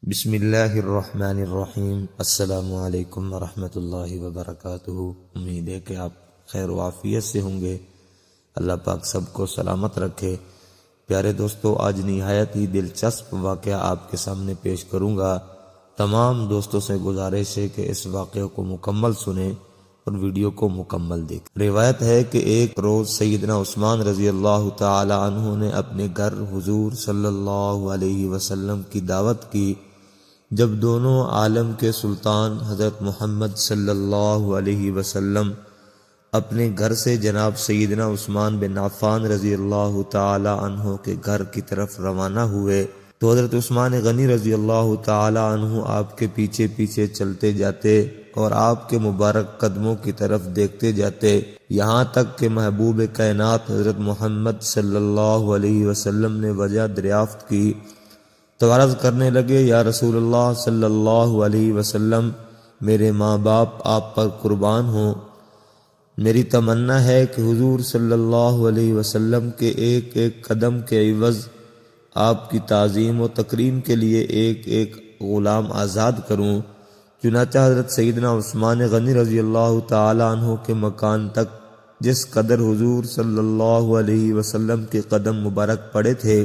بسم اللہ الرحمن الرحیم۔ السلام علیکم ورحمۃ اللہ وبرکاتہ۔ امید ہے کہ آپ خیر و عافیت سے ہوں گے۔ اللہ پاک سب کو سلامت رکھے۔ پیارے دوستو، آج نہایت ہی دلچسپ واقعہ آپ کے سامنے پیش کروں گا۔ تمام دوستوں سے گزارش ہے کہ اس واقعے کو مکمل سنیں اور ویڈیو کو مکمل دیکھیں۔ روایت ہے کہ ایک روز سیدنا عثمان رضی اللہ تعالی عنہ نے اپنے گھر حضور صلی اللہ علیہ وسلم کی دعوت کی، جب دونوں عالم کے سلطان حضرت محمد صلی اللہ علیہ وسلم اپنے گھر سے جناب سیدنا عثمان بن عفان رضی اللہ تعالی عنہ کے گھر کی طرف روانہ ہوئے تو حضرت عثمان غنی رضی اللہ تعالی عنہ آپ کے پیچھے پیچھے چلتے جاتے اور آپ کے مبارک قدموں کی طرف دیکھتے جاتے، یہاں تک کہ محبوب کائنات حضرت محمد صلی اللہ علیہ وسلم نے وجہ دریافت کی تو عرض کرنے لگے، یا رسول اللہ صلی اللہ علیہ وسلم، میرے ماں باپ آپ پر قربان ہوں۔ میری تمنا ہے کہ حضور صلی اللہ علیہ وسلم کے ایک ایک قدم کے عوض آپ کی تعظیم و تکریم کے لیے ایک ایک غلام آزاد کروں۔ چنانچہ حضرت سیدنا عثمان غنی رضی اللہ تعالی عنہ کے مکان تک جس قدر حضور صلی اللہ علیہ وسلم کے قدم مبارک پڑے تھے،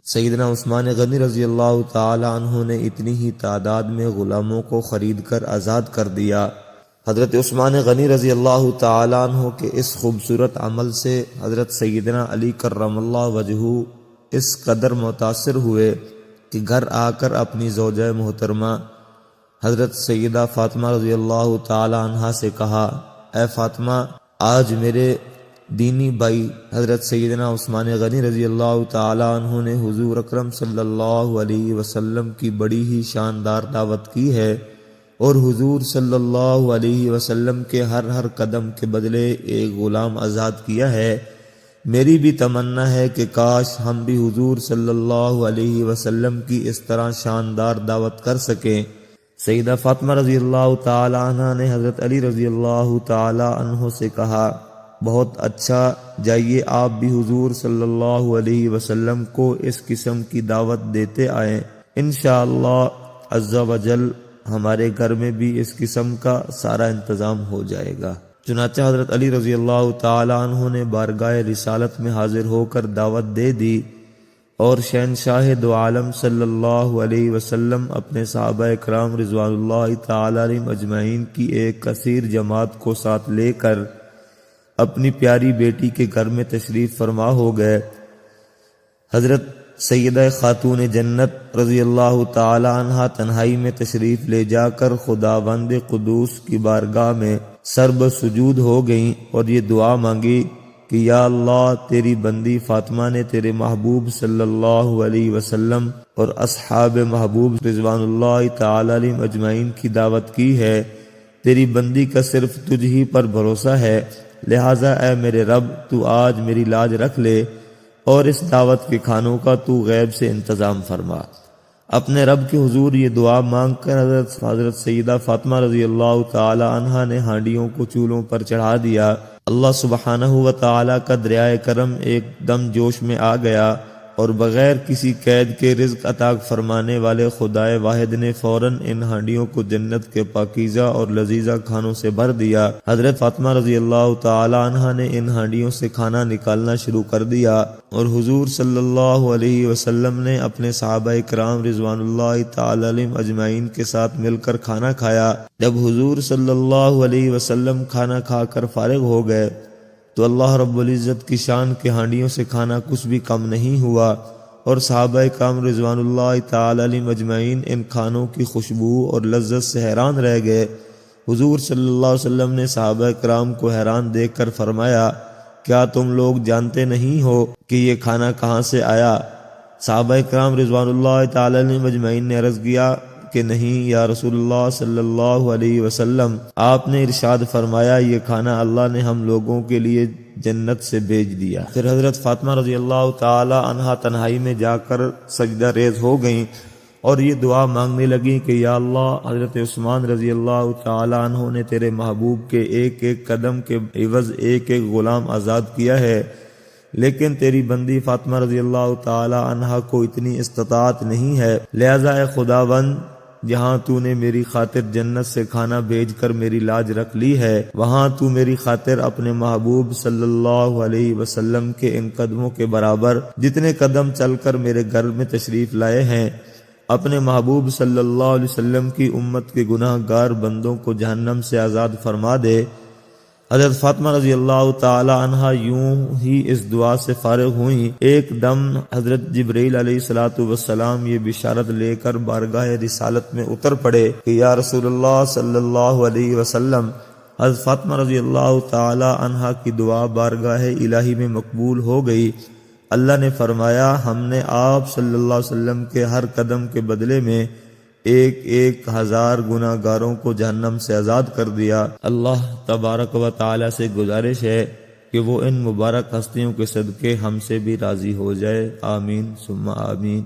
سیدنا عثمان غنی رضی اللہ تعالی عنہ نے اتنی ہی تعداد میں غلاموں کو خرید کر آزاد کر دیا۔ حضرت عثمان غنی رضی اللہ تعالی عنہ کے اس خوبصورت عمل سے حضرت سیدنا علی کرم اللہ وجہہ اس قدر متاثر ہوئے کہ گھر آ کر اپنی زوجہ محترمہ حضرت سیدہ فاطمہ رضی اللہ تعالی عنہا سے کہا، اے فاطمہ، آج میرے دینی بھائی حضرت سیدنا عثمان غنی رضی اللہ تعالی عنہ نے حضور اکرم صلی اللہ علیہ وسلم کی بڑی ہی شاندار دعوت کی ہے اور حضور صلی اللہ علیہ وسلم کے ہر قدم کے بدلے ایک غلام آزاد کیا ہے۔ میری بھی تمنا ہے کہ کاش ہم بھی حضور صلی اللہ علیہ وسلم کی اس طرح شاندار دعوت کر سکیں۔ سیدہ فاطمہ رضی اللہ تعالی عنہ نے حضرت علی رضی اللہ تعالی عنہ سے کہا، بہت اچھا، جائیے آپ بھی حضور صلی اللہ علیہ وسلم کو اس قسم کی دعوت دیتے آئیں، انشاءاللہ عز و جل ہمارے گھر میں بھی اس قسم کا سارا انتظام ہو جائے گا۔ چنانچہ حضرت علی رضی اللہ تعالی عنہ نے بارگاہ رسالت میں حاضر ہو کر دعوت دے دی اور شہنشاہ دو عالم صلی اللہ علیہ وسلم اپنے صحابہ کرام رضوان اللہ تعالی علیہم اجمعین کی ایک کثیر جماعت کو ساتھ لے کر اپنی پیاری بیٹی کے گھر میں تشریف فرما ہو گئے۔ حضرت سیدہ خاتون جنت رضی اللہ تعالی عنہا تنہائی میں تشریف لے جا کر خداوند قدوس کی بارگاہ میں سرب سجود ہو گئیں اور یہ دعا مانگی کہ یا اللہ، تیری بندی فاطمہ نے تیرے محبوب صلی اللہ علیہ وسلم اور اصحاب محبوب رضوان اللہ تعالی علیہم اجمعین کی دعوت کی ہے، تیری بندی کا صرف تجھ ہی پر بھروسہ ہے، لہٰذا اے میرے رب، تو آج میری لاج رکھ لے اور اس دعوت کے کھانوں کا تو غیب سے انتظام فرما۔ اپنے رب کے حضور یہ دعا مانگ کر حضرت سیدہ فاطمہ رضی اللہ تعالی عنہا نے ہانڈیوں کو چولہوں پر چڑھا دیا۔ اللہ سبحانہ و تعالی کا دریائے کرم ایک دم جوش میں آ گیا اور بغیر کسی قید کے رزق عطا فرمانے والے خدائے واحد نے فوراً ان ہانڈیوں کو جنت کے پاکیزہ اور لذیذہ کھانوں سے بھر دیا۔ حضرت فاطمہ رضی اللہ تعالی عنہا نے ان ہانڈیوں سے کھانا نکالنا شروع کر دیا اور حضور صلی اللہ علیہ وسلم نے اپنے صحابہ کرام رضوان اللہ تعالی علیہم اجمعین کے ساتھ مل کر کھانا کھایا۔ جب حضور صلی اللہ علیہ وسلم کھانا کھا کر فارغ ہو گئے تو اللہ رب العزت کی شان کے ہانڈیوں سے کھانا کچھ بھی کم نہیں ہوا اور صحابہ کرام رضوان اللہ تعالی علیہم اجمعین ان کھانوں کی خوشبو اور لذت سے حیران رہ گئے۔ حضور صلی اللہ علیہ وسلم نے صحابہ کرام کو حیران دیکھ کر فرمایا، کیا تم لوگ جانتے نہیں ہو کہ یہ کھانا کہاں سے آیا؟ صحابہ کرام رضوان اللہ تعالی علیہم اجمعین نے عرض کیا کہ نہیں یا رسول اللہ صلی اللہ علیہ وسلم، آپ نے ارشاد فرمایا یہ کھانا اللہ نے ہم لوگوں کے لیے جنت سے بھیج دیا۔ پھر حضرت فاطمہ رضی اللہ تعالی عنہا تنہائی میں جا کر سجدہ ریز ہو گئیں اور یہ دعا مانگنے لگیں کہ یا اللہ، حضرت عثمان رضی اللہ تعالی عنہ نے تیرے محبوب کے ایک ایک قدم کے عوض ایک ایک غلام آزاد کیا ہے، لیکن تیری بندی فاطمہ رضی اللہ تعالی عنہا کو اتنی استطاعت نہیں ہے، لہذا اے خداوند جہاں تو نے میری خاطر جنت سے کھانا بھیج کر میری لاج رکھ لی ہے، وہاں تو میری خاطر اپنے محبوب صلی اللہ علیہ وسلم کے ان قدموں کے برابر جتنے قدم چل کر میرے گھر میں تشریف لائے ہیں، اپنے محبوب صلی اللہ علیہ وسلم کی امت کے گناہ گار بندوں کو جہنم سے آزاد فرما دے۔ حضرت فاطمہ رضی اللہ تعالی عنہا یوں ہی اس دعا سے فارغ ہوئیں، ایک دم حضرت جبرائیل علیہ السلام یہ بشارت لے کر بارگاہ رسالت میں اتر پڑے کہ یا رسول اللہ صلی اللہ علیہ وسلم، حضرت فاطمہ رضی اللہ تعالی عنہا کی دعا بارگاہ الہی میں مقبول ہو گئی۔ اللہ نے فرمایا ہم نے آپ صلی اللہ علیہ وسلم کے ہر قدم کے بدلے میں 1,000 گناہ گاروں کو جہنم سے آزاد کر دیا۔ اللہ تبارک و تعالی سے گزارش ہے کہ وہ ان مبارک ہستیوں کے صدقے ہم سے بھی راضی ہو جائے، آمین ثم آمین۔